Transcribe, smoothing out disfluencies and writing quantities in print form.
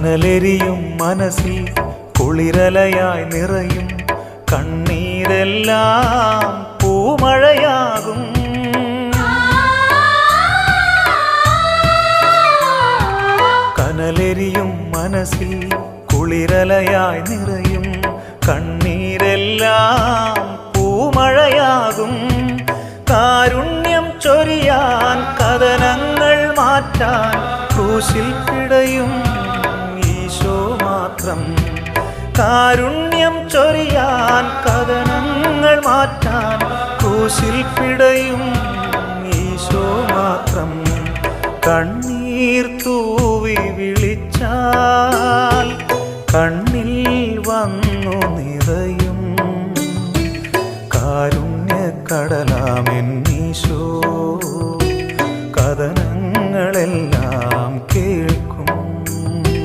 കനലെരിയും മനസ്സിൽ കുളിരലയായി നിറയും കണ്ണീരെല്ലാം പൂമഴയാകും. കനലെരിയും മനസ്സിൽ കുളിരലയായി നിറയും കണ്ണീരെല്ലാം പൂമഴയാകും. കാരുണ്യം ചൊരിയാൻ കഥനങ്ങൾ മാറ്റാൻ ക്രൂശിൽ പിടയും ഈശോ മാത്രം. കാരുണ്യം ചൊരിയാൻ കഥനങ്ങൾ മാറ്റാൻ ക്രൂശിൽ പിടയും ഈശോ മാത്രം. കണ്ണീർ തൂവി വിളിച്ചാൽ കണ്ണിൽ വന്ന്